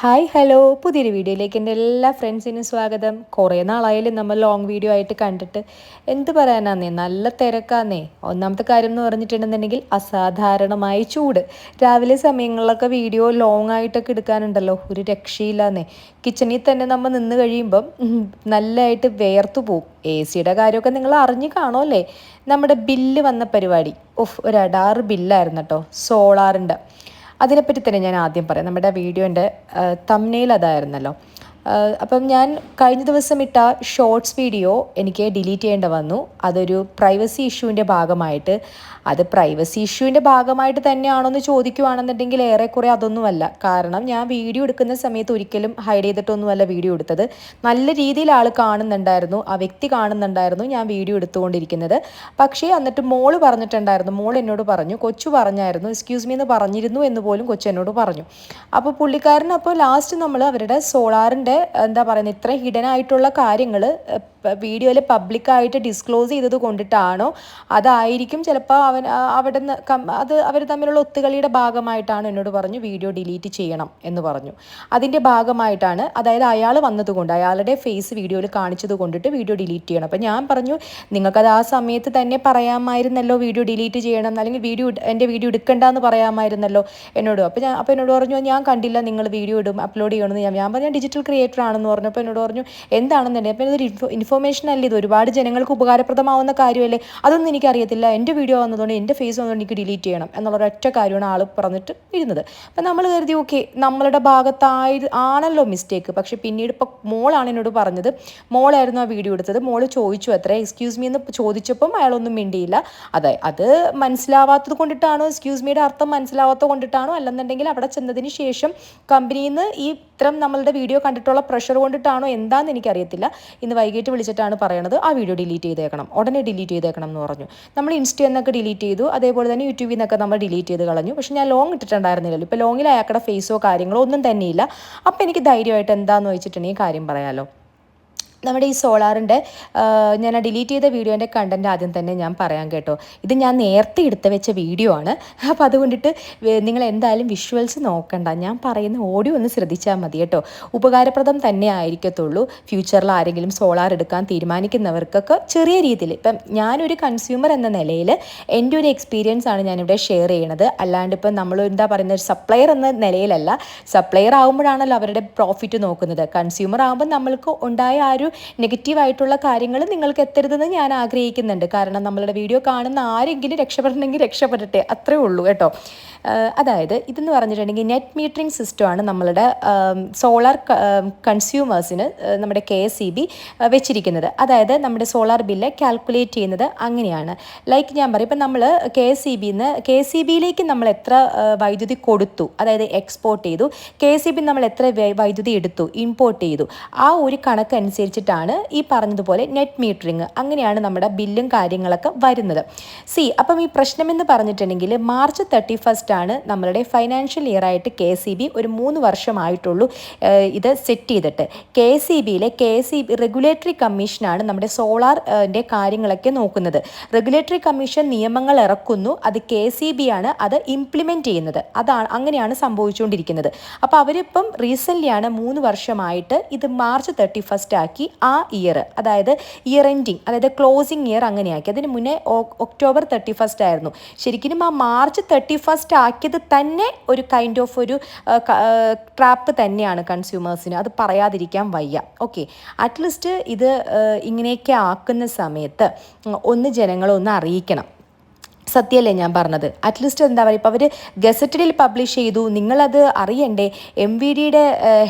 Hi hello പുതിയൊരു വീഡിയോയിലേക്ക് എൻ്റെ എല്ലാ ഫ്രണ്ട്സിനും സ്വാഗതം. കുറേ നാളായാലും നമ്മൾ ലോങ് വീഡിയോ ആയിട്ട് കണ്ടിട്ട് എന്ത് പറയാനാന്നേ, നല്ല തിരക്കാന്നേ. ഒന്നാമത്തെ കാര്യം എന്ന് പറഞ്ഞിട്ടുണ്ടെന്നുണ്ടെങ്കിൽ അസാധാരണമായ ചൂട്. രാവിലെ സമയങ്ങളിലൊക്കെ വീഡിയോ ലോങ് ആയിട്ടൊക്കെ എടുക്കാനുണ്ടല്ലോ, ഒരു രക്ഷയില്ലാന്നേ. കിച്ചണിൽ തന്നെ നമ്മൾ നിന്ന് കഴിയുമ്പം നല്ലതായിട്ട് വേർത്തു പോവും. എ സിയുടെ കാര്യമൊക്കെ നിങ്ങൾ അറിഞ്ഞു കാണുമല്ലേ. നമ്മുടെ ബില്ല് വന്ന പരിപാടി ഒരു അടാറ് ബില്ലായിരുന്നു കേട്ടോ, സോളാറിൻ്റെ. അതിനെപ്പറ്റി തന്നെ ഞാൻ ആദ്യം പറയാം. നമ്മുടെ വീഡിയോൻ്റെ തംബ്നെയിൽ അതായിരുന്നല്ലോ. അപ്പം ഞാൻ കഴിഞ്ഞ ദിവസം ഇട്ട ഷോർട്സ് വീഡിയോ എനിക്ക് ഡിലീറ്റ് ചെയ്യേണ്ടി വന്നു. അതൊരു പ്രൈവസി ഇഷ്യൂവിൻ്റെ ഭാഗമായിട്ട്. അത് പ്രൈവസി ഇഷ്യൂവിൻ്റെ ഭാഗമായിട്ട് തന്നെയാണോ എന്ന് ചോദിക്കുകയാണെന്നുണ്ടെങ്കിൽ ഏറെക്കുറെ അതൊന്നുമല്ല. കാരണം ഞാൻ വീഡിയോ എടുക്കുന്ന സമയത്ത് ഒരിക്കലും ഹൈഡ് ചെയ്തിട്ടൊന്നുമല്ല വീഡിയോ എടുത്തത്. നല്ല രീതിയിൽ ആൾ കാണുന്നുണ്ടായിരുന്നു, ആ വ്യക്തി കാണുന്നുണ്ടായിരുന്നു ഞാൻ വീഡിയോ എടുത്തുകൊണ്ടിരിക്കുന്നത്. പക്ഷേ എന്നിട്ട് മോള് പറഞ്ഞിട്ടുണ്ടായിരുന്നു, മോൾ എന്നോട് പറഞ്ഞു, കൊച്ചു പറഞ്ഞായിരുന്നു, എക്സ്ക്യൂസ് മീ എന്ന് പറഞ്ഞിരുന്നു എന്ന് പോലും കൊച്ചു എന്നോട് പറഞ്ഞു. അപ്പോൾ പുള്ളിക്കാരൻ അപ്പോൾ ലാസ്റ്റ് നമ്മൾ അവരുടെ സോളാറിൻ്റെ എന്താ പറയുന്നത്, ഇത്ര ഹിഡൻ ആയിട്ടുള്ള കാര്യങ്ങൾ വീഡിയോയിൽ പബ്ലിക്കായിട്ട് ഡിസ്ക്ലോസ് ചെയ്തത് കൊണ്ടിട്ടാണോ അതായിരിക്കും ചിലപ്പോൾ അവിടെ നിന്ന് അത് അവർ തമ്മിലുള്ള ഒത്തുകളിയുടെ ഭാഗമായിട്ടാണ് എന്നോട് പറഞ്ഞു വീഡിയോ ഡിലീറ്റ് ചെയ്യണം എന്ന് പറഞ്ഞു. അതിൻ്റെ ഭാഗമായിട്ടാണ്, അതായത് അയാൾ വന്നതുകൊണ്ട് അയാളുടെ ഫേസ് വീഡിയോയിൽ കാണിച്ചത് കൊണ്ടിട്ട് വീഡിയോ ഡിലീറ്റ് ചെയ്യണം. അപ്പം ഞാൻ പറഞ്ഞു, നിങ്ങൾക്കത് ആ സമയത്ത് തന്നെ പറയാമായിരുന്നല്ലോ വീഡിയോ ഡിലീറ്റ് ചെയ്യണം, അല്ലെങ്കിൽ എൻ്റെ വീഡിയോ എടുക്കണ്ടെന്ന് പറയാമായിരുന്നല്ലോ എന്നോട്. അപ്പോൾ എന്നോട് പറഞ്ഞു, ഞാൻ കണ്ടില്ല നിങ്ങൾ വീഡിയോ അപ്ലോഡ് ചെയ്യണമെന്ന്. ഞാൻ പറഞ്ഞു ഡിജിറ്റൽ ക്രിയേറ്റർ ആണെന്ന് പറഞ്ഞു. അപ്പോൾ എന്നോട് പറഞ്ഞു എന്താണെന്നുണ്ടെങ്കിൽ, അപ്പോൾ ഇതൊരു ഇൻഫോർമേഷൻ അല്ലേ, ഇത് ഒരുപാട് ജനങ്ങൾക്ക് ഉപകാരപ്രദമാവുന്ന കാര്യമല്ലേ, അതൊന്നും എനിക്കറിയത്തില്ല, എൻ്റെ വീഡിയോ വന്നതുകൊണ്ട് എൻ്റെ ഫേസ് വന്നതുകൊണ്ട് എനിക്ക് ഡിലീറ്റ് ചെയ്യണം എന്നുള്ള ഒറ്റ കാര്യമാണ് ആൾ പറഞ്ഞിട്ട് ഇരുന്നത്. അപ്പം നമ്മൾ കരുതി ഓക്കെ നമ്മളുടെ ആണല്ലോ മിസ്റ്റേക്ക്. പക്ഷെ പിന്നീട് ഇപ്പോൾ മോളാണ് എന്നോട് പറഞ്ഞത്, മോളായിരുന്നു ആ വീഡിയോ എടുത്തത്. മോള് ചോദിച്ചു അത്ര എക്സ്ക്യൂസ് മീ എന്ന് ചോദിച്ചപ്പം അയാളൊന്നും മിണ്ടിയില്ല. അത് മനസ്സിലാവാത്തത് കൊണ്ടിട്ടാണോ, എക്സ്ക്യൂസ് മീയുടെ അർത്ഥം മനസ്സിലാവാത്തത് കൊണ്ടിട്ടാണോ, അല്ലെന്നുണ്ടെങ്കിൽ അവിടെ ചെന്നതിന് ശേഷം കമ്പനിയിൽ നിന്ന് ഈ ഇത്തരം നമ്മളുടെ വീഡിയോ കണ്ടിട്ടുള്ള പ്രഷർ കൊണ്ടിട്ടാണോ എന്താണെന്ന് എനിക്കറിയത്തില്ല. ഇന്ന് വൈകിട്ട് വിളിച്ചിട്ടാണ് പറയണത് ആ വീഡിയോ ഡിലീറ്റ് ചെയ്തേക്കണം, ഉടനെ ഡിലീറ്റ് ചെയ്തേക്കണം എന്ന് പറഞ്ഞു. നമ്മൾ ഇൻസ്റ്റയിൽ നിന്നൊക്കെ ഡിലീറ്റ് ചെയ്തു, അതേപോലെ തന്നെ യൂട്യൂബിൽ നിന്നൊക്കെ നമ്മൾ ഡിലീറ്റ് ചെയ്ത് കളഞ്ഞു. പക്ഷേ ഞാൻ ലോങ് ഇട്ടിട്ടുണ്ടായിരുന്നില്ലല്ലോ. ഇപ്പോൾ ലോങ്ങിൽ അയാളുടെ ഫേസോ കാര്യങ്ങളോ ഒന്നും തന്നെയില്ല. അപ്പോൾ എനിക്ക് ധൈര്യമായിട്ട് എന്താണെന്ന് വെച്ചിട്ടുണ്ടെങ്കിൽ കാര്യം പറയാമല്ലോ. നമ്മുടെ ഈ സോളാറിൻ്റെ ഞാൻ ഡിലീറ്റ് ചെയ്ത വീഡിയോൻ്റെ കണ്ടൻറ്റ് ആദ്യം തന്നെ ഞാൻ പറയാം കേട്ടോ. ഇത് ഞാൻ നേരത്തെ എടുത്ത് വെച്ച വീഡിയോ ആണ്. അപ്പോൾ അതുകൊണ്ടിട്ട് നിങ്ങൾ എന്തായാലും വിഷ്വൽസ് നോക്കണ്ട, ഞാൻ പറയുന്ന ഓഡിയോ ഒന്ന് ശ്രദ്ധിച്ചാൽ മതി കേട്ടോ. ഉപകാരപ്രദം തന്നെ ആയിരിക്കത്തുള്ളൂ. ഫ്യൂച്ചറിൽ ആരെങ്കിലും സോളാർ എടുക്കാൻ തീരുമാനിക്കുന്നവർക്കൊക്കെ ചെറിയ രീതിയിൽ, ഇപ്പം ഞാനൊരു കൺസ്യൂമർ എന്ന നിലയിൽ എൻ്റെ ഒരു എക്സ്പീരിയൻസ് ആണ് ഞാനിവിടെ ഷെയർ ചെയ്യണത്. അല്ലാണ്ട് ഇപ്പം നമ്മൾ എന്താ പറയുന്നത്, ഒരു സപ്ലയർ എന്ന നിലയിലല്ല. സപ്ലയർ ആകുമ്പോഴാണല്ലോ അവരുടെ പ്രോഫിറ്റ് നോക്കുന്നത്. കൺസ്യൂമർ ആകുമ്പോൾ നമ്മൾക്ക് ഉണ്ടായ ആ ഒരു നെഗറ്റീവായിട്ടുള്ള കാര്യങ്ങൾ നിങ്ങൾക്ക് എത്തരുതെന്ന് ഞാൻ ആഗ്രഹിക്കുന്നുണ്ട്. കാരണം നമ്മളുടെ വീഡിയോ കാണുന്ന ആരെങ്കിലും രക്ഷപ്പെടണമെങ്കിൽ രക്ഷപ്പെടട്ടെ, അത്രേ ഉള്ളൂ കേട്ടോ. അതായത് ഇതെന്ന് പറഞ്ഞിട്ടുണ്ടെങ്കിൽ നെറ്റ് മീറ്ററിംഗ് സിസ്റ്റമാണ് നമ്മളുടെ സോളാർ കൺസ്യൂമേഴ്സിന് നമ്മുടെ KSEB വെച്ചിരിക്കുന്നത്. അതായത് നമ്മുടെ സോളാർ ബില്ല് കാൽക്കുലേറ്റ് ചെയ്യുന്നത് അങ്ങനെയാണ്. ലൈക്ക് ഞാൻ പറയും, ഇപ്പം നമ്മൾ KSEBയിലേക്ക് നമ്മൾ എത്ര വൈദ്യുതി കൊടുത്തു, അതായത് എക്സ്പോർട്ട് ചെയ്തു, KSEB നമ്മൾ എത്ര വൈദ്യുതി എടുത്തു, ഇമ്പോർട്ട് ചെയ്തു, ആ ഒരു കണക്ക് അനുസരിച്ചിട്ടാണ് ഈ പറഞ്ഞതുപോലെ നെറ്റ് മീറ്ററിങ്, അങ്ങനെയാണ് നമ്മുടെ ബില്ലും കാര്യങ്ങളൊക്കെ വരുന്നത്. അപ്പം ഈ പ്രശ്നമെന്ന് പറഞ്ഞിട്ടുണ്ടെങ്കിൽ മാർച്ച് 31 ആണ് നമ്മളുടെ ഫൈനാൻഷ്യൽ ഇയർ ആയിട്ട് KSEB ഒരു 3 വർഷമായിട്ടുള്ളൂ ഇത് സെറ്റ് ചെയ്തിട്ട്. KSEB റെഗുലേറ്ററി കമ്മീഷനാണ് നമ്മുടെ സോളാറിൻ്റെ കാര്യങ്ങളൊക്കെ നോക്കുന്നത്. റെഗുലേറ്ററി കമ്മീഷൻ നിയമങ്ങൾ ഇറക്കുന്നു, അത് KSEB ആണ് അത് ഇംപ്ലിമെൻറ്റ് ചെയ്യുന്നത്. അങ്ങനെയാണ് സംഭവിച്ചുകൊണ്ടിരിക്കുന്നത്. അപ്പോൾ അവരിപ്പം റീസെൻ്റ്ലിയാണ് 3 വർഷമായിട്ട് ഇത് മാർച്ച് 31 ആക്കി. ആ ഇയർ, അതായത് ഇയർ എൻഡിങ്, അതായത് ക്ലോസിങ് ഇയർ അങ്ങനെയാക്കി. അതിന് മുന്നേ ഒക്ടോബർ 31 ആയിരുന്നു. ശരിക്കും ആ മാർച്ച് 31 ആക്കിയത് തന്നെ ഒരു കൈൻഡ് ഓഫ് ഒരു ട്രാപ്പ് തന്നെയാണ് കൺസ്യൂമേഴ്സിന്, അത് പറയാതിരിക്കാൻ വയ്യ. ഓക്കെ, അറ്റ്ലീസ്റ്റ് ഇത് ഇങ്ങനെയൊക്കെ ആക്കുന്ന സമയത്ത് ജനങ്ങളൊന്ന് അറിയിക്കണം. സത്യമല്ലേ ഞാൻ പറഞ്ഞത്? അറ്റ്ലീസ്റ്റ് എന്താ പറയുക, ഇപ്പോൾ അവർ ഗസറ്റഡിൽ പബ്ലിഷ് ചെയ്തു, നിങ്ങളത് അറിയണ്ടേ? MVDയുടെ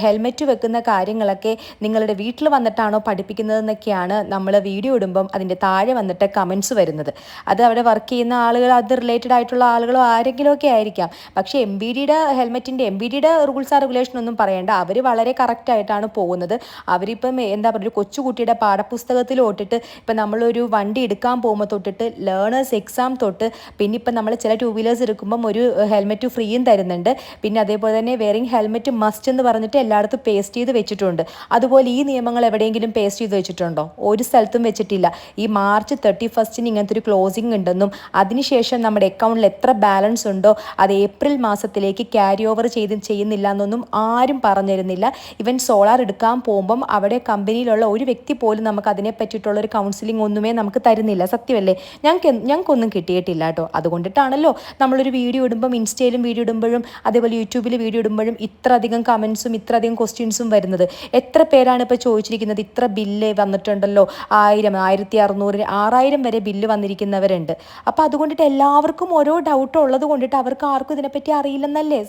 ഹെൽമെറ്റ് വെക്കുന്ന കാര്യങ്ങളൊക്കെ നിങ്ങളുടെ വീട്ടിൽ വന്നിട്ടാണോ പഠിപ്പിക്കുന്നതെന്നൊക്കെയാണ് നമ്മൾ വീഡിയോ ഇടുമ്പം അതിൻ്റെ താഴെ വന്നിട്ട് കമൻസ് വരുന്നത്. അത് അവിടെ വർക്ക് ചെയ്യുന്ന ആളുകൾ, അത് റിലേറ്റഡ് ആയിട്ടുള്ള ആളുകളോ ആരെങ്കിലും ഒക്കെ ആയിരിക്കാം. പക്ഷേ MVDയുടെ റൂൾസ് ആൻഡ് റെഗുലേഷൻ ഒന്നും പറയേണ്ട, അവർ വളരെ കറക്റ്റായിട്ടാണ് പോകുന്നത്. അവരിപ്പം എന്താ പറയുക, ഒരു കൊച്ചുകുട്ടിയുടെ പാഠപുസ്തകത്തിൽ തൊട്ടിട്ട് ഇപ്പം നമ്മളൊരു വണ്ടി എടുക്കാൻ പോകുമ്പോൾ തൊട്ടിട്ട് ലേണേഴ്സ് എക്സാം തൊട്ട് പിന്നെ ഇപ്പം നമ്മൾ ചില ടൂ വീലേഴ്സ് എടുക്കുമ്പം ഒരു ഹെൽമെറ്റ് ഫ്രീയും തരുന്നുണ്ട്. പിന്നെ അതേപോലെ തന്നെ വെയറിങ് ഹെൽമെറ്റ് മസ്റ്റ് എന്ന് പറഞ്ഞിട്ട് എല്ലായിടത്തും പേസ്റ്റ് ചെയ്ത് വെച്ചിട്ടുണ്ട്. അതുപോലെ ഈ നിയമങ്ങൾ എവിടെയെങ്കിലും പേസ്റ്റ് ചെയ്ത് വെച്ചിട്ടുണ്ടോ? ഒരു സ്ഥലത്തും വെച്ചിട്ടില്ല. ഈ മാർച്ച് 31 ഇങ്ങനത്തെ ഒരു ക്ലോസിംഗ് ഉണ്ടെന്നും അതിനുശേഷം നമ്മുടെ അക്കൗണ്ടിൽ എത്ര ബാലൻസ് ഉണ്ടോ അത് ഏപ്രിൽ മാസത്തിലേക്ക് ക്യാരി ഓവർ ചെയ്യുന്നില്ല എന്നൊന്നും ആരും പറഞ്ഞിരുന്നില്ല. ഇവൻ സോളാർ എടുക്കാൻ പോകുമ്പം അവിടെ കമ്പനിയിലുള്ള ഒരു വ്യക്തി പോലും നമുക്ക് അതിനെ പറ്റിയിട്ടുള്ള ഒരു കൗൺസിലിംഗ് ഒന്നുമേ നമുക്ക് തരുന്നില്ല. സത്യമല്ലേ? ഞങ്ങൾക്കൊന്നും കിട്ടിയിട്ടില്ല കേട്ടോ. അതുകൊണ്ടിട്ടാണല്ലോ നമ്മളൊരു വീഡിയോ ഇടുമ്പം, ഇൻസ്റ്റയിലും വീഡിയോ ഇടുമ്പോഴും അതേപോലെ യൂട്യൂബിൽ വീഡിയോ ഇടുമ്പോഴും ഇത്ര അധികം കമൻസും ഇത്ര അധികം ക്വസ്റ്റ്യൻസും വരുന്നത്. എത്ര പേരാണ് ഇപ്പോൾ ചോദിച്ചിരിക്കുന്നത്, ഇത്ര ബില്ല് വന്നിട്ടുണ്ടല്ലോ, 1000, 1600, 6000 വരെ ബില്ല് വന്നിരിക്കുന്നവരുണ്ട്. അപ്പോൾ അതുകൊണ്ടിട്ട് എല്ലാവർക്കും ഓരോ ഡൗട്ട് ഉള്ളത് കൊണ്ടിട്ട് അവർക്ക് ആർക്കും ഇതിനെപ്പറ്റി അറിയില്ലെന്നല്ലേ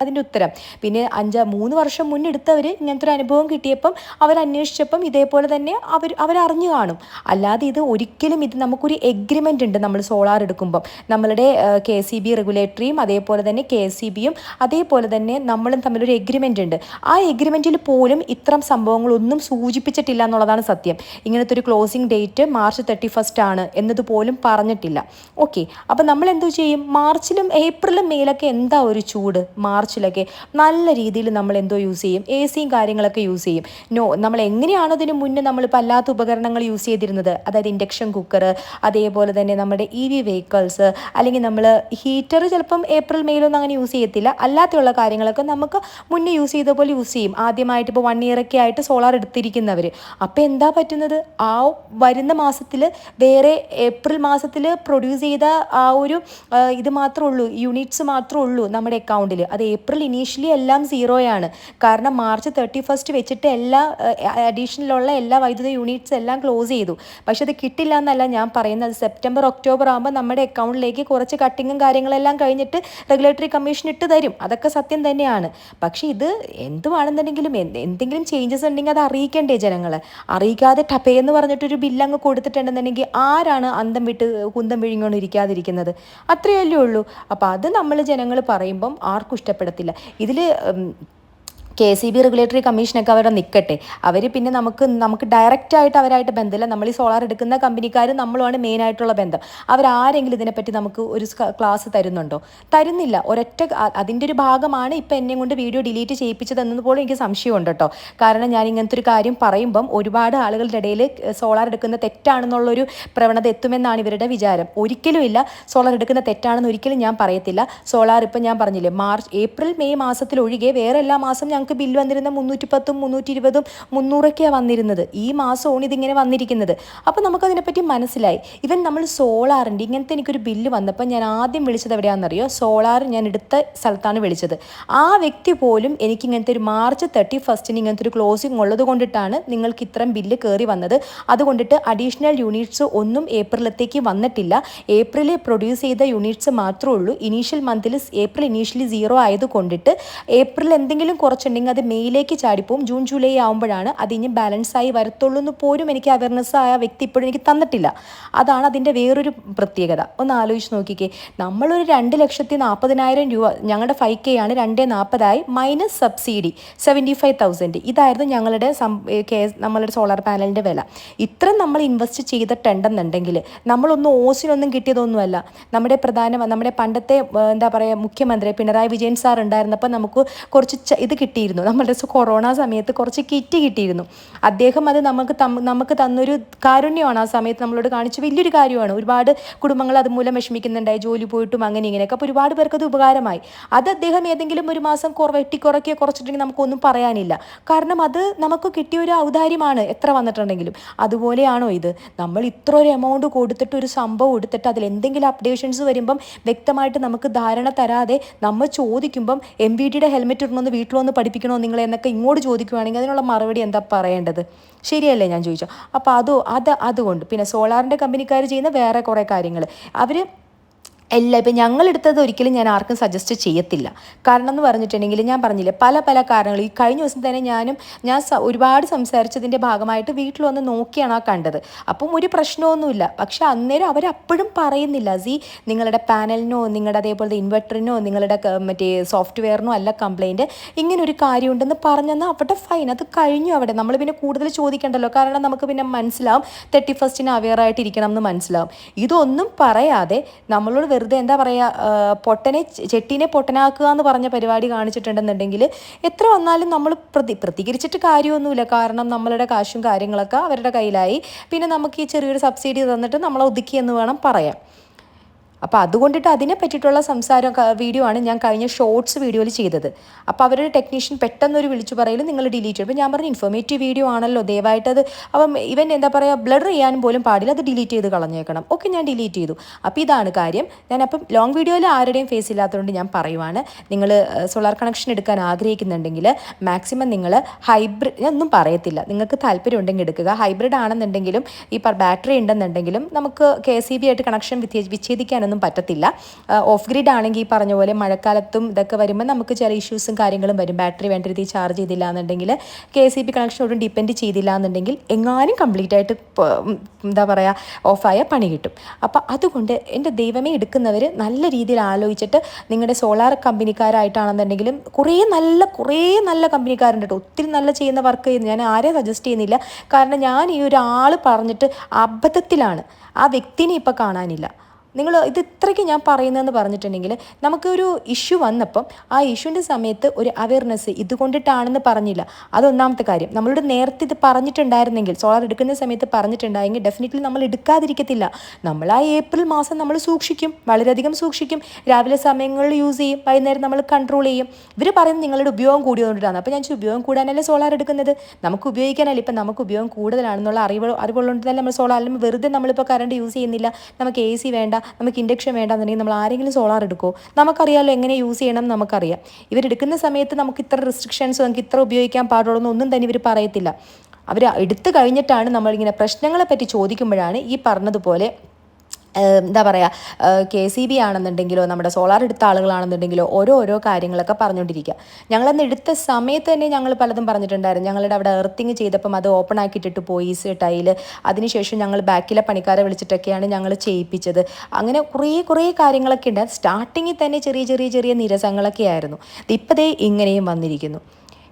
അതിൻ്റെ ഉത്തരം. പിന്നെ 3 വർഷം മുന്നെടുത്തവർ ഇങ്ങനത്തെ ഒരു അനുഭവം കിട്ടിയപ്പം അവരന്വേഷിച്ചപ്പം ഇതേപോലെ തന്നെ അവരറിഞ്ഞു കാണും. അല്ലാതെ ഇത് ഒരിക്കലും നമുക്കൊരു എഗ്രിമെൻ്റ് ഉണ്ട്. നമ്മൾ സോളാർ എടുക്കുമ്പം നമ്മളുടെ KCB റെഗുലേറ്ററിയും അതേപോലെ തന്നെ KCBയും അതേപോലെ തന്നെ നമ്മളും തമ്മിലൊരു എഗ്രിമെൻ്റ് ഉണ്ട്. ആ എഗ്രിമെൻറ്റിൽ പോലും ഇത്തരം സംഭവങ്ങളൊന്നും സൂചിപ്പിച്ചിട്ടില്ല എന്നുള്ളതാണ് സത്യം. ഇങ്ങനത്തെ ഒരു ക്ലോസിംഗ് ഡേറ്റ് മാർച്ച് 31 ആണ് എന്നതുപോലും പറഞ്ഞിട്ടില്ല. ഓക്കെ, അപ്പം നമ്മൾ എന്തോ ചെയ്യും? മാർച്ചിലും ഏപ്രിലും മെയിലൊക്കെ എന്താ ഒരു ചൂട്? മാർച്ചിലൊക്കെ നല്ല രീതിയിൽ നമ്മൾ എന്തോ യൂസ് ചെയ്യും? AC കാര്യങ്ങളൊക്കെ യൂസ് ചെയ്യും. നമ്മൾ എങ്ങനെയാണോ ഇതിന് മുന്നേ നമ്മളിപ്പോൾ അല്ലാത്ത ഉപകരണങ്ങൾ യൂസ് ചെയ്തിരുന്നത്, അതായത് ഇൻഡക്ഷൻ കുക്കർ, അതേപോലെ തന്നെ നമ്മുടെ EV വെഹിക്കിൾസ്, അല്ലെങ്കിൽ നമ്മൾ ഹീറ്റർ ചിലപ്പം ഏപ്രിൽ മെയിലൊന്നും അങ്ങനെ യൂസ് ചെയ്യത്തില്ല. അല്ലാത്തുള്ള കാര്യങ്ങളൊക്കെ നമുക്ക് മുന്നേ യൂസ് ചെയ്ത പോലെ യൂസ് ചെയ്യും. ആദ്യമായിട്ട് ഇപ്പോൾ 1 ഇയർ ഒക്കെ ആയിട്ട് സോളാർ എടുത്തിരിക്കുന്നവർ. അപ്പോൾ എന്താ പറ്റുന്നത്? ആ വരുന്ന മാസത്തിൽ വേറെ ഏപ്രിൽ മാസത്തിൽ പ്രൊഡ്യൂസ് ചെയ്ത ആ ഒരു ഇത് മാത്രമേ ഉള്ളൂ, യൂണിറ്റ്സ് മാത്രമേ ഉള്ളൂ നമ്മുടെ അക്കൗണ്ടിൽ. അത് ഏപ്രിൽ ഇനീഷ്യലി എല്ലാം 0 കാരണം മാർച്ച് 31 വെച്ചിട്ട് എല്ലാ അഡീഷണലുള്ള എല്ലാ വൈദ്യുത യൂണിറ്റ്സ് എല്ലാം ക്ലോസ് ചെയ്തു. പക്ഷെ അത് കിട്ടില്ല എന്നല്ല ഞാൻ പറയുന്നത്. സെപ്റ്റംബർ ഒക്ടോബർ ആകുമ്പോൾ നമ്മുടെ അക്കൗണ്ടിലേക്ക് കുറച്ച് കട്ടിങ്ങും കാര്യങ്ങളെല്ലാം കഴിഞ്ഞിട്ട് റെഗുലേറ്ററി കമ്മീഷൻ ഇട്ട് തരും. അതൊക്കെ സത്യം തന്നെയാണ്. പക്ഷേ ഇത് എന്തുവാണെന്നുണ്ടെങ്കിലും എന്തെങ്കിലും ചേഞ്ചസ് ഉണ്ടെങ്കിൽ അത് അറിയിക്കണ്ടേ ജനങ്ങളെ? അറിയിക്കാതെ ടപ്പേന്ന് പറഞ്ഞിട്ടൊരു ബില്ലങ്ങ് കൊടുത്തിട്ടുണ്ടെന്നുണ്ടെങ്കിൽ ആരാണ് അന്തം വിട്ട് കുന്തം വിഴുങ്ങോണ്ട് ഇരിക്കാതിരിക്കുന്നത്? അത്രയല്ലേ ഉള്ളൂ. അപ്പോൾ അത് നമ്മൾ ജനങ്ങൾ പറയുമ്പം ആർക്കും ഇഷ്ടപ്പെടത്തില്ല. ഇതിൽ KCB റെഗുലേറ്ററി കമ്മീഷനൊക്കെ അവരെ നിൽക്കട്ടെ. അവർ പിന്നെ നമുക്ക് ഡയറക്റ്റായിട്ട് അവരായിട്ട് ബന്ധമില്ല. നമ്മൾ ഈ സോളാർ എടുക്കുന്ന കമ്പനിക്കാർ നമ്മളുമാണ് മെയിനായിട്ടുള്ള ബന്ധം. അവരാരെങ്കിലും ഇതിനെപ്പറ്റി നമുക്ക് ഒരു ക്ലാസ് തരുന്നുണ്ടോ? തരുന്നില്ല. അതിൻ്റെ ഒരു ഭാഗമാണ് ഇപ്പം എന്നെ കൊണ്ട് വീഡിയോ ഡിലീറ്റ് ചെയ്യിപ്പിച്ചതെന്നത് പോലും എനിക്ക് സംശയമുണ്ട് കേട്ടോ. കാരണം ഞാൻ ഇങ്ങനത്തെ ഒരു കാര്യം പറയുമ്പം ഒരുപാട് ആളുകളുടെ ഇടയിൽ സോളാർ എടുക്കുന്ന തെറ്റാണെന്നുള്ളൊരു പ്രവണത എത്തുമെന്നാണ് ഇവരുടെ വിചാരം. ഒരിക്കലും ഇല്ല. സോളാർ എടുക്കുന്ന തെറ്റാണെന്ന് ഒരിക്കലും ഞാൻ പറയത്തില്ല. സോളാർ ഇപ്പം ഞാൻ പറഞ്ഞില്ലേ, ഏപ്രിൽ മെയ് മാസത്തിലൊഴികെ വേറെ എല്ലാ മാസം ഞങ്ങൾക്ക് ബില്ല് വന്നിരുന്ന 310, 320, 300 വന്നിരുന്നത്. ഈ മാസമാണ് ഇതിങ്ങനെ വന്നിരിക്കുന്നത്. അപ്പോൾ നമുക്കതിനെപ്പറ്റി മനസ്സിലായി. ഇവൻ നമ്മൾ സോളാറിൻ്റെ ഇങ്ങനത്തെ എനിക്കൊരു ബില്ല് വന്നപ്പോൾ ഞാൻ ആദ്യം വിളിച്ചത് എവിടെയാണെന്നറിയോ? സോളാർ ഞാൻ എടുത്ത സ്ഥലത്താണ് വിളിച്ചത്. ആ വ്യക്തി പോലും എനിക്ക് ഇങ്ങനത്തെ ഒരു മാർച്ച് 31 ഇങ്ങനത്തെ ഒരു ക്ലോസിംഗ് ഉള്ളത് കൊണ്ടിട്ടാണ് നിങ്ങൾക്ക് ഇത്രയും ബില്ല് കയറി വന്നത്. അതുകൊണ്ടിട്ട് അഡീഷണൽ യൂണിറ്റ്സ് ഒന്നും ഏപ്രിലത്തേക്ക് വന്നിട്ടില്ല. ഏപ്രിലിൽ പ്രൊഡ്യൂസ് ചെയ്ത യൂണിറ്റ്സ് മാത്രമേ ഉള്ളൂ. ഇനീഷ്യൽ മന്തിൽ ഏപ്രിൽ ഇനീഷ്യലി 0 ആയത് കൊണ്ടിട്ട് ഏപ്രിൽ എന്തെങ്കിലും കുറച്ചുണ്ടെങ്കിൽ അത് മെയിലേക്ക് ചാടിപ്പോവും. ജൂൺ ജൂലൈ ആകുമ്പോഴാണ് അത് ഇനി ബാലൻസായി വരത്തുള്ളൂ എന്ന് പോലും എനിക്ക് അവയർനെസ് ആയ വ്യക്തി ഇപ്പോഴും എനിക്ക് തന്നിട്ടില്ല. അതാണ് അതിൻ്റെ വേറൊരു പ്രത്യേകത. ഒന്ന് ആലോചിച്ച് നോക്കിക്കേ. നമ്മളൊരു 2,40,000 രൂപ, ഞങ്ങളുടെ 5K ആണ്, 2,40,000 മൈനസ് സബ്സിഡി 75,000. ഇതായിരുന്നു നമ്മളുടെ സോളാർ പാനലിൻ്റെ വില. ഇത്രയും നമ്മൾ ഇൻവെസ്റ്റ് ചെയ്തിട്ടുണ്ടെന്നുണ്ടെങ്കിൽ നമ്മളൊന്നും ഓസിനൊന്നും കിട്ടിയതൊന്നുമല്ല. നമ്മുടെ പണ്ടത്തെ എന്താ പറയുക, മുഖ്യമന്ത്രി പിണറായി വിജയൻ സാർ ഉണ്ടായിരുന്നപ്പോൾ നമുക്ക് കുറച്ച് ഇത് കിട്ടിയിരുന്നു. നമ്മളുടെ കൊറോണ സമയത്ത് കുറച്ച് കിറ്റ് കിട്ടിയിരുന്നു. അദ്ദേഹം അത് നമുക്ക് തന്നൊരു കാരുണ്യമാണ്. ആ സമയത്ത് നമ്മളോട് കാണിച്ച വലിയൊരു കാര്യമാണ്. ഒരുപാട് കുടുംബങ്ങൾ അതുമൂലം വിഷമിക്കുന്നുണ്ടായി, ജോലി പോയിട്ടും അങ്ങനെ ഇങ്ങനെയൊക്കെ. അപ്പോൾ ഒരുപാട് പേർക്ക് അത് ഉപകാരമായി. അത് അദ്ദേഹം ഏതെങ്കിലും ഒരു മാസം കുറച്ചിട്ടുണ്ടെങ്കിൽ നമുക്കൊന്നും പറയാനില്ല. കാരണം അത് നമുക്ക് കിട്ടിയ ഒരു ഔദാര്യമാണ് എത്ര വന്നിട്ടുണ്ടെങ്കിലും. അതുപോലെയാണോ ഇത്? നമ്മൾ ഇത്ര ഒരു എമൗണ്ട് കൊടുത്തിട്ട് ഒരു സംഭവം എടുത്തിട്ട് അതിൽ എന്തെങ്കിലും അപ്ഡേഷൻസ് വരുമ്പം വ്യക്തമായിട്ട് നമുക്ക് ധാരണ തരാതെ നമ്മൾ ചോദിക്കുമ്പം MVDയുടെ ഹെൽമെറ്റ് ഇടണമെന്ന് വീട്ടിൽ വന്ന് പഠിപ്പിക്കണോ നിങ്ങളെ എന്നൊക്കെ ഇങ്ങോട്ട് ചോദിക്കുകയാണെങ്കിൽ അതിനുള്ള മറുപടി എന്താ പറയേണ്ടത്? ശരിയല്ലേ ഞാൻ ചോദിച്ചു. അപ്പോൾ അതുകൊണ്ട് പിന്നെ സോളാറിൻ്റെ കമ്പനിക്കാർ ചെയ്യുന്ന വേറെ കുറേ കാര്യങ്ങൾ അവർ എല്ലാം ഇപ്പം ഞങ്ങളെടുത്തത് ഒരിക്കലും ഞാൻ ആർക്കും സജസ്റ്റ് ചെയ്യത്തില്ല. കാരണം എന്ന് പറഞ്ഞിട്ടുണ്ടെങ്കിൽ ഞാൻ പറഞ്ഞില്ലേ പല പല കാരണങ്ങൾ. ഈ കഴിഞ്ഞ ദിവസം തന്നെ ഞാൻ ഒരുപാട് സംസാരിച്ചതിൻ്റെ ഭാഗമായിട്ട് വീട്ടിൽ വന്ന് നോക്കിയാണ് ആ കണ്ടത്. അപ്പം ഒരു പ്രശ്നമൊന്നുമില്ല. പക്ഷെ അന്നേരം അവരപ്പോഴും പറയുന്നില്ല നിങ്ങളുടെ പാനലിനോ നിങ്ങളുടെ അതേപോലെ ഇൻവെർട്ടറിനോ നിങ്ങളുടെ മറ്റേ സോഫ്റ്റ്വെയറിനോ അല്ല കംപ്ലയിൻറ്റ്, ഇങ്ങനെ ഒരു കാര്യമുണ്ടെന്ന് പറഞ്ഞെന്നാൽ അവിടെ ഫൈൻ, അത് കഴിഞ്ഞു അവിടെ. നമ്മൾ പിന്നെ കൂടുതൽ ചോദിക്കണ്ടല്ലോ, കാരണം നമുക്ക് പിന്നെ മനസ്സിലാവും 31st അവെയറായിട്ടിരിക്കണം എന്ന് മനസ്സിലാവും. ഇതൊന്നും പറയാതെ നമ്മളോട് വെറുതെ എന്താ പറയുക, ചെട്ടീനെ പൊട്ടനാക്കുക എന്ന് പറഞ്ഞ പരിപാടി കാണിച്ചിട്ടുണ്ടെന്നുണ്ടെങ്കിൽ എത്ര വന്നാലും നമ്മൾ പ്രതികരിച്ചിട്ട് കാര്യമൊന്നുമില്ല. കാരണം നമ്മളുടെ കാശും കാര്യങ്ങളൊക്കെ അവരുടെ കയ്യിലായി. പിന്നെ നമുക്ക് ഈ ചെറിയൊരു സബ്സിഡി തന്നിട്ട് നമ്മളെ ഒതുക്കിയെന്ന് വേണം പറയാം. അപ്പോൾ അതുകൊണ്ടിട്ട് അതിനെ പറ്റിയിട്ടുള്ള വീഡിയോ ആണ് ഞാൻ കഴിഞ്ഞ ഷോർട്സ് വീഡിയോയിൽ ചെയ്തത്. അപ്പോൾ അവരുടെ ടെക്നീഷ്യൻ പെട്ടെന്നൊരു വിളിച്ചു പറയൽ നിങ്ങൾ ഡിലീറ്റ് ചെയ്യും. അപ്പോൾ ഞാൻ പറഞ്ഞു ഇൻഫോർമേറ്റീവ് വീഡിയോ ആണല്ലോ, ദയവായിട്ടത് അപ്പം ഇവൻ എന്താ പറയുക ബ്ലർ ചെയ്യാനും പോലും പാടില്ല, അത് ഡിലീറ്റ് ചെയ്ത് കളഞ്ഞേക്കണം. ഓക്കെ, ഞാൻ ഡിലീറ്റ് ചെയ്തു. അപ്പോൾ ഇതാണ് കാര്യം. ഞാനപ്പം ലോങ് വീഡിയോയിൽ ആരുടെയും ഫേസ് ഇല്ലാത്തതുകൊണ്ട് ഞാൻ പറയുവാണ്, നിങ്ങൾ സോളാർ കണക്ഷൻ എടുക്കാൻ ആഗ്രഹിക്കുന്നുണ്ടെങ്കിൽ മാക്സിമം നിങ്ങൾ ഹൈബ്രിഡ്, ഒന്നും പറയത്തില്ല, നിങ്ങൾക്ക് താല്പര്യം ഉണ്ടെങ്കിൽ എടുക്കുക. ഹൈബ്രിഡ് ആണെന്നുണ്ടെങ്കിലും ഈ ബാറ്ററി ഉണ്ടെന്നുണ്ടെങ്കിലും നമുക്ക് KCB ആയിട്ട് കണക്ഷൻ വിച്ഛേദിക്കാനൊന്നും പറ്റത്തില്ല. ഓഫ് ഗ്രിഡ് ആണെങ്കിൽ ഈ പറഞ്ഞ പോലെ മഴക്കാലത്തും ഇതൊക്കെ വരുമ്പോൾ നമുക്ക് ചില ഇഷ്യൂസും കാര്യങ്ങളും വരും. ബാറ്ററി വേണ്ട രീതിയിൽ ചാർജ് ചെയ്തില്ല എന്നുണ്ടെങ്കിൽ KCB കണക്ഷനോടും ഡിപ്പെൻഡ് ചെയ്തില്ല എന്നുണ്ടെങ്കിൽ എങ്ങാനും കംപ്ലീറ്റ് ആയിട്ട് എന്താ പറയുക ഓഫായ പണി കിട്ടും. അപ്പോൾ അതുകൊണ്ട് എൻ്റെ ദൈവമേ, എടുക്കുന്നവർ നല്ല രീതിയിൽ ആലോചിച്ചിട്ട് നിങ്ങളുടെ സോളാർ കമ്പനിക്കാരായിട്ടാണെന്നുണ്ടെങ്കിലും കുറേ നല്ല കമ്പനിക്കാരുണ്ട് കേട്ടോ, ഒത്തിരി നല്ല ചെയ്യുന്ന വർക്ക് ചെയ്യുന്നു. ഞാൻ ആരെയും സജസ്റ്റ് ചെയ്യുന്നില്ല. കാരണം ഞാൻ ഈ ഒരാൾ പറഞ്ഞിട്ട് അബദ്ധത്തിലാണ്, ആ വ്യക്തിനെ ഇപ്പോൾ കാണാനില്ല. നിങ്ങൾ ഇത് ഇത്രയ്ക്ക് ഞാൻ പറയുന്നതെന്ന് പറഞ്ഞിട്ടുണ്ടെങ്കിൽ നമുക്കൊരു ഇഷ്യൂ വന്നപ്പം ആ ഇഷ്യൂവിൻ്റെ സമയത്ത് ഒരു അവയർനെസ് ഇതുകൊണ്ടിട്ടാണെന്ന് പറഞ്ഞില്ല. അതൊന്നാമത്തെ കാര്യം. നമ്മളോട് നേരത്തെ ഇത് പറഞ്ഞിട്ടുണ്ടായിരുന്നെങ്കിൽ, സോളാർ എടുക്കുന്ന സമയത്ത് പറഞ്ഞിട്ടുണ്ടായെങ്കിൽ ഡെഫിനറ്റ്ലി നമ്മൾ എടുക്കാതിരിക്കത്തില്ല. നമ്മൾ ആ ഏപ്രിൽ മാസം നമ്മൾ സൂക്ഷിക്കും, വളരെയധികം സൂക്ഷിക്കും. രാവിലെ സമയങ്ങളിൽ യൂസ് ചെയ്യും, വൈകുന്നേരം നമ്മൾ കൺട്രോൾ ചെയ്യും. ഇവർ പറയുന്നത് നിങ്ങളുടെ ഉപയോഗം കൂടിയതുകൊണ്ടിട്ടാണ്. അപ്പോൾ ഞാൻ ഉപയോഗം കൂടാനല്ലേ സോളാർ എടുക്കുന്നത്, നമുക്ക് ഉപയോഗിക്കാനല്ല. ഇപ്പം നമുക്ക് ഉപയോഗം കൂടുതലാണെന്നുള്ള അറിവുള്ളതുകൊണ്ട് തന്നെ നമ്മൾ സോളാർ, അല്ലെങ്കിൽ വെറുതെ നമ്മളിപ്പോൾ കറണ്ട് യൂസ് ചെയ്യുന്നില്ല, നമുക്ക് AC വേണ്ട, നമുക്ക് ഇൻഡക്ഷൻ വേണ്ടെന്നുണ്ടെങ്കിൽ നമ്മൾ ആരെങ്കിലും സോളാർ എടുക്കുമോ? നമുക്കറിയാമല്ലോ എങ്ങനെ യൂസ് ചെയ്യണം, നമുക്കറിയാം. ഇവരെടുക്കുന്ന സമയത്ത് നമുക്ക് ഇത്ര റെസ്ട്രിക്ഷൻസ്, നമുക്ക് ഇത്ര ഉപയോഗിക്കാൻ പാടുള്ളൂ എന്നൊന്നും തന്നെ ഇവർ പറയത്തില്ല. അവർ എടുത്തു കഴിഞ്ഞിട്ടാണ് നമ്മളിങ്ങനെ പ്രശ്നങ്ങളെ പറ്റി ചോദിക്കുമ്പോഴാണ് ഈ പറഞ്ഞതുപോലെ എന്താ പറയുക KCB ആണെന്നുണ്ടെങ്കിലോ നമ്മുടെ സോളാർ എടുത്ത ആളുകളാണെന്നുണ്ടെങ്കിലോ ഓരോ കാര്യങ്ങളൊക്കെ പറഞ്ഞുകൊണ്ടിരിക്കുക. ഞങ്ങളന്ന് എടുത്ത സമയത്ത് തന്നെ ഞങ്ങൾ പലതും പറഞ്ഞിട്ടുണ്ടായിരുന്നു. ഞങ്ങളുടെ അവിടെ എർത്തിങ് ചെയ്തപ്പം അത് ഓപ്പൺ ആക്കിയിട്ടിട്ട് പോയി ടൈല്. അതിനുശേഷം ഞങ്ങൾ ബാക്കിലെ പണിക്കാരെ വിളിച്ചിട്ടൊക്കെയാണ് ഞങ്ങൾ ചെയ്യിപ്പിച്ചത്. അങ്ങനെ കുറേ കാര്യങ്ങളൊക്കെ ഉണ്ട്. സ്റ്റാർട്ടിങ്ങിൽ തന്നെ ചെറിയ നിരസങ്ങളൊക്കെ ആയിരുന്നു. ഇപ്പോഴേ ഇങ്ങനെയും വന്നിരിക്കുന്നു.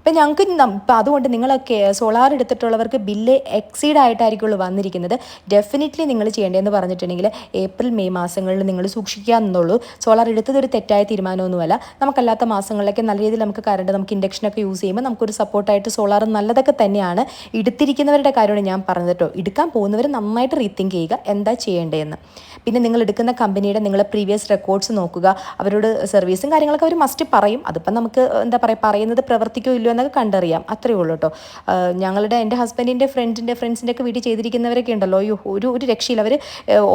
ഇപ്പം ഞങ്ങൾക്ക് ഇപ്പം അതുകൊണ്ട് നിങ്ങളൊക്കെ സോളാർ എടുത്തിട്ടുള്ളവർക്ക് ബില്ല് എക്സീഡ് ആയിട്ടായിരിക്കുള്ളൂ വന്നിരിക്കുന്നത്. ഡെഫിനറ്റ്ലി നിങ്ങൾ ചെയ്യേണ്ടതെന്ന് പറഞ്ഞിട്ടുണ്ടെങ്കിൽ ഏപ്രിൽ മെയ് മാസങ്ങളിൽ നിങ്ങൾ സൂക്ഷിക്കുക എന്നുള്ളൂ. സോളാർ എടുത്തതൊരു തെറ്റായ തീരുമാനമൊന്നുമല്ല. നമുക്കല്ലാത്ത മാസങ്ങളിലൊക്കെ നല്ല രീതിയിൽ നമുക്ക് കറണ്ട്, നമുക്ക് ഇൻഡക്ഷനൊക്കെ യൂസ് ചെയ്യുമ്പോൾ നമുക്കൊരു സപ്പോർട്ടായിട്ട് സോളാർ നല്ലതൊക്കെ തന്നെയാണ്. എടുത്തിരിക്കുന്നവരുടെ കാര്യമാണ് ഞാൻ പറഞ്ഞത് കേട്ടോ. എടുക്കാൻ പോകുന്നവർ നന്നായിട്ട് റീതിങ്ക് ചെയ്യുക എന്താ ചെയ്യേണ്ടതെന്ന്. പിന്നെ നിങ്ങൾ എടുക്കുന്ന കമ്പനിയുടെ നിങ്ങളെ പ്രീവിയസ് റെക്കോർഡ്സ് നോക്കുക. അവരോട് സർവീസും കാര്യങ്ങളൊക്കെ അവർ മസ്റ്റ് പറയും. അതിപ്പം നമുക്ക് എന്താ പറയുക, പറയുന്നത് പ്രവർത്തിക്കോ ഇല്ലയോ എന്നൊക്കെ കണ്ടറിയാം. അത്രയേ ഉള്ളൂ കേട്ടോ. എൻ്റെ ഹസ്ബൻഡിൻ്റെ ഫ്രണ്ട്സിൻ്റെ ഒക്കെ വീട്ടിൽ ചെയ്തിരിക്കുന്നവരൊക്കെ ഉണ്ടല്ലോ, ഒരു രക്ഷയില്ല. അവർ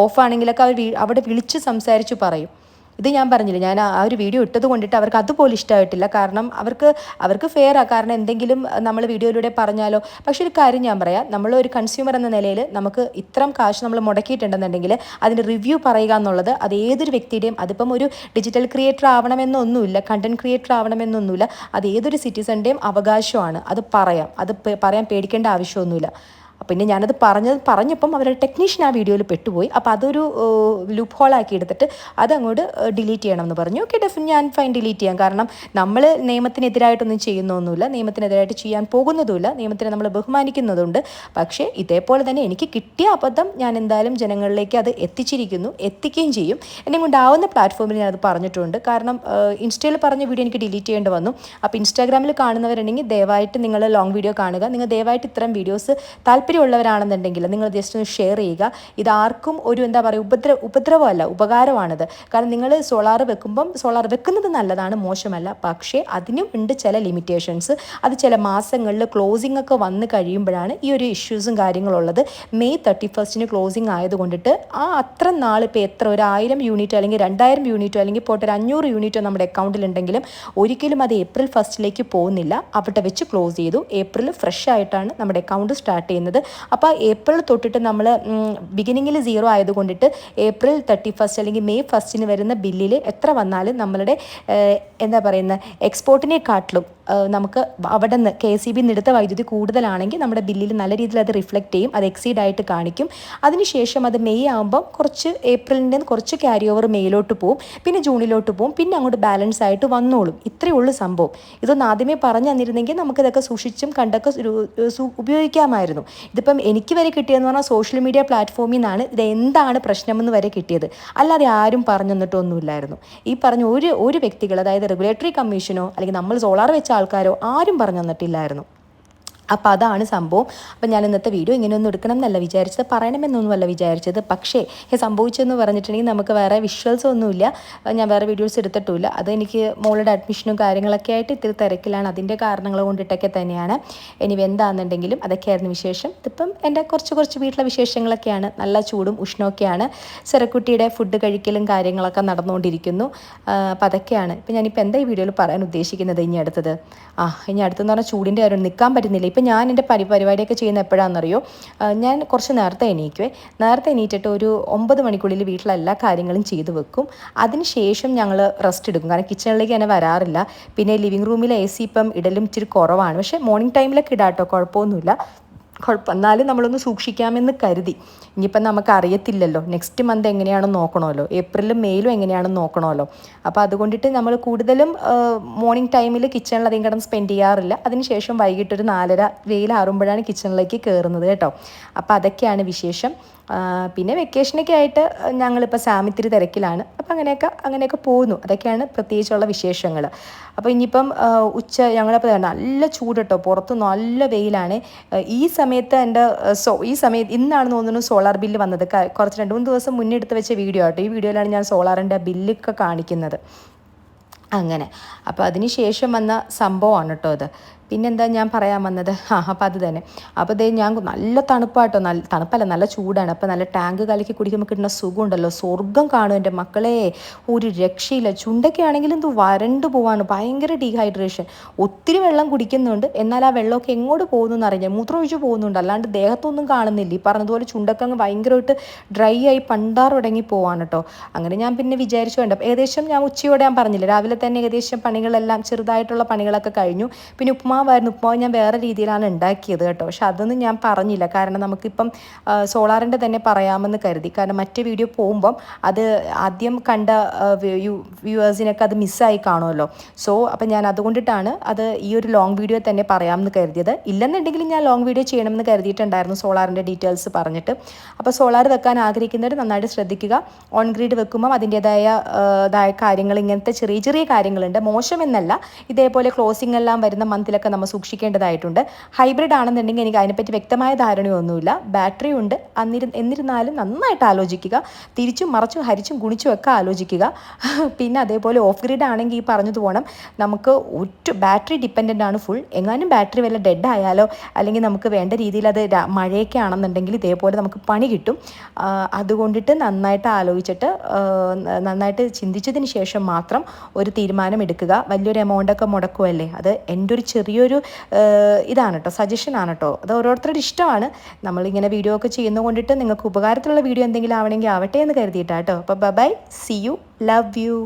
ഓഫാണെങ്കിലൊക്കെ അവിടെ വിളിച്ച് സംസാരിച്ച് പറയും. ഇത് ഞാൻ പറഞ്ഞില്ല, ഞാൻ ആ ഒരു വീഡിയോ ഇട്ടത് കൊണ്ടിട്ട് അവർക്ക് അതുപോലെ ഇഷ്ടമായിട്ടില്ല. കാരണം അവർക്ക് ഫെയറാണ്. കാരണം എന്തെങ്കിലും നമ്മൾ വീഡിയോയിലൂടെ പറഞ്ഞാലോ. പക്ഷെ ഒരു കാര്യം ഞാൻ പറയാം, നമ്മളൊരു കൺസ്യൂമർ എന്ന നിലയിൽ നമുക്ക് ഇത്രയും കാശ് നമ്മൾ മുടക്കിയിട്ടുണ്ടെന്നുണ്ടെങ്കിൽ അതിൻ്റെ റിവ്യൂ പറയുക എന്നുള്ളത് അത് ഏതൊരു വ്യക്തിയുടെയും, അതിപ്പം ഒരു ഡിജിറ്റൽ ക്രിയേറ്റർ ആവണമെന്നൊന്നുമില്ല, കണ്ടൻറ് ക്രിയേറ്റർ ആവണമെന്നൊന്നുമില്ല, അത് ഏതൊരു സിറ്റിസൻ്റെയും അവകാശമാണ്. അത് പറയാൻ പേടിക്കേണ്ട ആവശ്യമൊന്നുമില്ല. പിന്നെ ഞാനത് പറഞ്ഞപ്പം അവരുടെ ടെക്നീഷ്യൻ ആ വീഡിയോയിൽ പെട്ടുപോയി. അപ്പോൾ അതൊരു ലൂപ്പ് ഹോളാക്കി എടുത്തിട്ട് അതങ്ങോട്ട് ഡിലീറ്റ് ചെയ്യണമെന്ന് പറഞ്ഞു. ഓക്കെ, ഞാൻ ഫൈൻ, ഡിലീറ്റ് ചെയ്യാം. കാരണം നമ്മൾ നിയമത്തിനെതിരായിട്ടൊന്നും ചെയ്യുന്നൊന്നുമില്ല, നിയമത്തിനെതിരായിട്ട് ചെയ്യാൻ പോകുന്നതുമില്ല, നിയമത്തിനെ നമ്മൾ ബഹുമാനിക്കുന്നതുണ്ട്. പക്ഷേ ഇതേപോലെ തന്നെ എനിക്ക് കിട്ടിയ അബദ്ധം ഞാൻ എന്തായാലും ജനങ്ങളിലേക്ക് അത് എത്തിക്കുകയും ചെയ്യും. എന്നെ കൊണ്ടാവുന്ന പ്ലാറ്റ്ഫോമിൽ ഞാനത് പറഞ്ഞിട്ടുണ്ട്. കാരണം ഇൻസ്റ്റയിൽ പറഞ്ഞ വീഡിയോ എനിക്ക് ഡിലീറ്റ് ചെയ്യേണ്ടി വന്നു. അപ്പോൾ ഇൻസ്റ്റാഗ്രാമിൽ കാണുന്നവരുണ്ടെങ്കിൽ ദയവായിട്ട് നിങ്ങൾ ലോങ് വീഡിയോ കാണുക. നിങ്ങൾ ദയവായിട്ട് ഇത്തരം വീഡിയോസ് താല്പര്യമുള്ളവരാണെന്നുണ്ടെങ്കിൽ നിങ്ങൾ ജസ്റ്റ് ഒന്ന് ഷെയർ ചെയ്യുക. ഇതാർക്കും ഒരു എന്താ പറയുക ഉപദ്രവമല്ല, ഉപകാരമാണിത്. കാരണം നിങ്ങൾ സോളാർ വെക്കുന്നത് നല്ലതാണ്, മോശമല്ല. പക്ഷേ അതിനും ഉണ്ട് ചില ലിമിറ്റേഷൻസ്. അത് ചില മാസങ്ങളിൽ ക്ലോസിംഗ് ഒക്കെ വന്ന് കഴിയുമ്പോഴാണ് ഈ ഒരു ഇഷ്യൂസും കാര്യങ്ങളുള്ളത്. മെയ് 31 ക്ലോസിംഗ് ആയതുകൊണ്ടിട്ട് അത്ര നാൾ ഇപ്പോൾ എത്ര ഒരു 1000 യൂണിറ്റോ അല്ലെങ്കിൽ 2000 യൂണിറ്റോ അല്ലെങ്കിൽ പോട്ടെ ഒരു 500 യൂണിറ്റോ നമ്മുടെ അക്കൗണ്ടിലുണ്ടെങ്കിലും ഒരിക്കലും അത് ഏപ്രിൽ 1 പോകുന്നില്ല. അവിടെ വെച്ച് ക്ലോസ് ചെയ്തു. ഏപ്രിൽ ഫ്രഷ് ആയിട്ടാണ് നമ്മുടെ അക്കൗണ്ട് സ്റ്റാർട്ട് ചെയ്യുന്നത്. അപ്പോൾ ഏപ്രിൽ തൊട്ടിട്ട് നമ്മൾ ബിഗിനിങ്ങിൽ 0 ആയതുകൊണ്ടിട്ട് ഏപ്രിൽ 31 അല്ലെങ്കിൽ മെയ് 1 വരുന്ന ബില്ലിൽ എത്ര വന്നാലും നമ്മളുടെ എന്താ പറയുന്നത് എക്സ്പോർട്ടിനെക്കാട്ടിലും നമുക്ക് അവിടെ നിന്ന് KSEB എടുത്ത വൈദ്യുതി കൂടുതലാണെങ്കിൽ നമ്മുടെ ബില്ലിൽ നല്ല രീതിയിൽ അത് റിഫ്ലക്റ്റ് ചെയ്യും, അത് എക്സീഡ് ആയിട്ട് കാണിക്കും. അതിനുശേഷം അത് മെയ് ആകുമ്പം കുറച്ച് ഏപ്രിലിൻ്റെ കുറച്ച് ക്യാരി ഓവർ മെയ്യിലോട്ട് പോകും, പിന്നെ ജൂണിലോട്ട് പോകും, പിന്നെ അങ്ങോട്ട് ബാലൻസ് ആയിട്ട് വന്നോളും. ഇത്രയേ ഉള്ളൂ സംഭവം. ഇതൊന്ന് ആദ്യമേ പറഞ്ഞു തന്നിരുന്നെങ്കിൽ നമുക്കിതൊക്കെ സൂക്ഷിച്ചും കണ്ടൊക്കെ ഉപയോഗിക്കാമായിരുന്നു. ഇതിപ്പം എനിക്ക് വരെ കിട്ടിയെന്ന് പറഞ്ഞാൽ സോഷ്യൽ മീഡിയ പ്ലാറ്റ്ഫോമിൽ നിന്നാണ് ഇത് എന്താണ് പ്രശ്നമെന്ന് വരെ കിട്ടിയത്, അല്ലാതെ ആരും പറഞ്ഞു തന്നിട്ടൊന്നുമില്ലായിരുന്നു. ഈ പറഞ്ഞ ഒരു വ്യക്തികൾ, അതായത് റെഗുലേറ്ററി കമ്മീഷനോ അല്ലെങ്കിൽ നമ്മൾ സോളാർ വെച്ച ആൾക്കാരോ ആരും പറഞ്ഞു തന്നിട്ടില്ലായിരുന്നു. അപ്പോൾ അതാണ് സംഭവം. അപ്പോൾ ഞാൻ ഇന്നത്തെ വീഡിയോ ഇങ്ങനെയൊന്നും എടുക്കണം എന്നല്ല വിചാരിച്ചത്, പറയണമെന്നൊന്നുമല്ല വിചാരിച്ചത്. പക്ഷേ സംഭവിച്ചെന്ന് പറഞ്ഞിട്ടുണ്ടെങ്കിൽ നമുക്ക് വേറെ വിഷ്വൽസ് ഒന്നുമില്ല, ഞാൻ വേറെ വീഡിയോസ് എടുത്തിട്ടുമില്ല. അത് എനിക്ക് മോളുടെ അഡ്മിഷനും കാര്യങ്ങളൊക്കെ ആയിട്ട് ഇത്തിരി തിരക്കിലാണ്, അതിൻ്റെ കാരണങ്ങൾ കൊണ്ടിട്ടൊക്കെ തന്നെയാണ്. ഇനി എന്താണെന്നുണ്ടെങ്കിലും അതൊക്കെയായിരുന്നു വിശേഷം. ഇതിപ്പം എൻ്റെ കുറച്ച് വീട്ടിലെ വിശേഷങ്ങളൊക്കെയാണ്. നല്ല ചൂടും ഉഷ്ണമൊക്കെയാണ്. ചെറുക്കുട്ടിയുടെ ഫുഡ് കഴിക്കലും കാര്യങ്ങളൊക്കെ നടന്നുകൊണ്ടിരിക്കുന്നു. അപ്പോൾ അതൊക്കെയാണ് ഇപ്പം ഞാനിപ്പോൾ എന്താ ഈ വീഡിയോയിൽ പറയാൻ ഉദ്ദേശിക്കുന്നത്. ഇനി അടുത്തെന്ന് പറഞ്ഞാൽ ചൂടിൻ്റെ കാര്യം നിൽക്കാൻ പറ്റുന്നില്ല. ഇപ്പം ഞാൻ എൻ്റെ പരിപാടിയൊക്കെ ചെയ്യുന്ന എപ്പോഴാണെന്നറിയോ, ഞാൻ കുറച്ച് നേരത്തെ എണീറ്റിട്ട് ഒരു 9 മണിക്കുള്ളിൽ വീട്ടിലെ എല്ലാ കാര്യങ്ങളും ചെയ്തു വെക്കും. അതിനുശേഷം ഞങ്ങൾ റെസ്റ്റ് എടുക്കും, കാരണം കിച്ചണിലേക്ക് തന്നെ വരാറില്ല. പിന്നെ ലിവിങ് റൂമിലെ AC ഇപ്പം ഇടലും ഇച്ചിരി കുറവാണ്, പക്ഷേ മോർണിംഗ് ടൈമിലൊക്കെ ഇടാട്ടോ, കുഴപ്പമൊന്നുമില്ല. എന്നാലും നമ്മളൊന്ന് സൂക്ഷിക്കാമെന്ന് കരുതി. ഇനിയിപ്പം നമുക്കറിയത്തില്ലല്ലോ, നെക്സ്റ്റ് മന്ത് എങ്ങനെയാണെന്ന് നോക്കണമല്ലോ, ഏപ്രിലും മെയിലും എങ്ങനെയാണെന്ന് നോക്കണമല്ലോ. അപ്പോൾ അതുകൊണ്ടിട്ട് നമ്മൾ കൂടുതലും മോർണിംഗ് ടൈമിൽ കിച്ചണിൽ അധികം കിടന്ന് സ്പെൻഡ് ചെയ്യാറില്ല. അതിനുശേഷം വൈകിട്ടൊരു 4:30 വെയിലാറുമ്പോഴാണ് കിച്ചണിലേക്ക് കയറുന്നത് കേട്ടോ. അപ്പോൾ അതൊക്കെയാണ് വിശേഷം. പിന്നെ വെക്കേഷനൊക്കെ ആയിട്ട് ഞങ്ങളിപ്പോൾ സാമിത്തിരി തിരക്കിലാണ്. അപ്പോൾ അങ്ങനെയൊക്കെ പോകുന്നു. അതൊക്കെയാണ് പ്രത്യേകിച്ചുള്ള വിശേഷങ്ങൾ. അപ്പോൾ ഇനിയിപ്പം ഞങ്ങളപ്പോൾ നല്ല ചൂട് കേട്ടോ, പുറത്ത് നല്ല വെയിലാണ്. ഈ സമയത്ത് ഇന്നാണ് തോന്നുന്നു സോളാർ ബില്ല് വന്നത്. കുറച്ച് 2-3 ദിവസം മുന്നേ എടുത്ത് വെച്ച വീഡിയോ ആട്ടോ. ഈ വീഡിയോയിലാണ് ഞാൻ സോളാറിൻ്റെ ബില്ലൊക്കെ കാണിക്കുന്നത്. അങ്ങനെ അപ്പോൾ അതിന് ശേഷം വന്ന സംഭവമാണ് കേട്ടോ ഇത്. പിന്നെന്താ ഞാൻ പറയാൻ വന്നത്, അപ്പോൾ അത് തന്നെ. അപ്പോൾ ഞാൻ നല്ല തണുപ്പാട്ടോ, തണുപ്പല്ല നല്ല ചൂടാണ്. അപ്പോൾ നല്ല ടാങ്ക് കലക്കി കുടിക്കുമ്പോൾ കിട്ടുന്ന സുഖമുണ്ടല്ലോ, സ്വർഗ്ഗം കാണും എൻ്റെ മക്കളെ, ഒരു രക്ഷയില്ല. ചുണ്ടൊക്കെ ആണെങ്കിലും ഇത് വരണ്ടു പോവാണ്, ഭയങ്കര ഡീഹൈഡ്രേഷൻ. ഒത്തിരി വെള്ളം കുടിക്കുന്നുണ്ട്, എന്നാൽ ആ വെള്ളമൊക്കെ എങ്ങോട്ട് പോകുന്നു അറിയാം, മൂത്രമൊഴിച്ച് പോകുന്നുണ്ട്, അല്ലാണ്ട് ദേഹത്തൊന്നും കാണുന്നില്ല. ഈ പറഞ്ഞതുപോലെ ചുണ്ടൊക്കെ അങ്ങ് ഭയങ്കരമായിട്ട് ഡ്രൈ ആയി പണ്ടാറുടങ്ങി പോവാണ് കേട്ടോ. അങ്ങനെ ഞാൻ പിന്നെ വിചാരിച്ചു വേണ്ട, ഏകദേശം ഞാൻ ഉച്ചയോടെ ഞാൻ പറഞ്ഞില്ല, രാവിലെ തന്നെ ഏകദേശം പണികളെല്ലാം ചെറുതായിട്ടുള്ള പണികളൊക്കെ കഴിഞ്ഞു. പിന്നെ ഉപ്പുമാവ് ഞാൻ വേറെ രീതിയിലാണ് ഉണ്ടാക്കിയത് കേട്ടോ. പക്ഷെ അതൊന്നും ഞാൻ പറഞ്ഞില്ല, കാരണം നമുക്കിപ്പം സോളാറിൻ്റെ തന്നെ പറയാമെന്ന് കരുതി. കാരണം മറ്റേ വീഡിയോ പോകുമ്പം അത് ആദ്യം കണ്ട വ്യൂവേഴ്സിനൊക്കെ അത് മിസ്സായി കാണുമല്ലോ. അപ്പം ഞാൻ അതുകൊണ്ടിട്ടാണ് അത് ഈ ഒരു ലോങ് വീഡിയോ തന്നെ പറയാമെന്ന് കരുതിയത്. ഇല്ലെന്നുണ്ടെങ്കിൽ ഞാൻ ലോങ് വീഡിയോ ചെയ്യണമെന്ന് കരുതിയിട്ടുണ്ടായിരുന്നു, സോളാറിൻ്റെ ഡീറ്റെയിൽസ് പറഞ്ഞിട്ട്. അപ്പോൾ സോളാർ വെക്കാൻ ആഗ്രഹിക്കുന്നവർ നന്നായിട്ട് ശ്രദ്ധിക്കുക. ഓൺ ഗ്രിഡ് വെക്കുമ്പം അതിൻ്റേതായ കാര്യങ്ങൾ, ഇങ്ങനത്തെ ചെറിയ കാര്യങ്ങളുണ്ട്, മോശമെന്നല്ല. ഇതേപോലെ ക്ലോസിംഗ് എല്ലാം വരുന്ന മന്തിലൊക്കെ നമ്മൾ സൂക്ഷിക്കേണ്ടതായിട്ടുണ്ട്. ഹൈബ്രിഡ് ആണെന്നുണ്ടെങ്കിൽ എനിക്ക് അതിനെപ്പറ്റി വ്യക്തമായ ധാരണയൊന്നുമില്ല. ബാറ്ററി ഉണ്ട്, എന്നിരുന്നാലും നന്നായിട്ട് ആലോചിക്കുക. തിരിച്ചും മറച്ചും ഹരിച്ചും ഗുണിച്ചും ഒക്കെ ആലോചിക്കുക. പിന്നെ അതേപോലെ ഓഫ് ഗ്രിഡ് ആണെങ്കിൽ ഈ പറഞ്ഞത് പോകണം, നമുക്ക് ബാറ്ററി ഡിപ്പെൻഡൻ്റ് ആണ് ഫുൾ. എങ്ങാനും ബാറ്ററി വല്ല ഡെഡ് ആയാലോ, അല്ലെങ്കിൽ നമുക്ക് വേണ്ട രീതിയിൽ അത് മഴയൊക്കെ ആണെന്നുണ്ടെങ്കിൽ ഇതേപോലെ നമുക്ക് പണി കിട്ടും. അതുകൊണ്ടിട്ട് നന്നായിട്ട് ആലോചിച്ചിട്ട് നന്നായിട്ട് ചിന്തിച്ചതിന് ശേഷം മാത്രം ഒരു തീരുമാനം എടുക്കുക. വലിയൊരു എമൗണ്ടൊക്കെ മുടക്കുമല്ലേ, അത് എൻ്റെ ഒരു ചെറിയൊരു ഇതാണ് കേട്ടോ, സജഷനാണ് കേട്ടോ. അത് ഓരോരുത്തരുടെ ഇഷ്ടമാണ്. നമ്മളിങ്ങനെ വീഡിയോ ഒക്കെ ചെയ്യുന്നത് കൊണ്ടിട്ട് നിങ്ങൾക്ക് ഉപകാരത്തിലുള്ള വീഡിയോ എന്തെങ്കിലും ആവണമെങ്കിൽ ആവട്ടെ എന്ന് കരുതിയിട്ടാട്ടോ. അപ്പോൾ bye, see you, love U.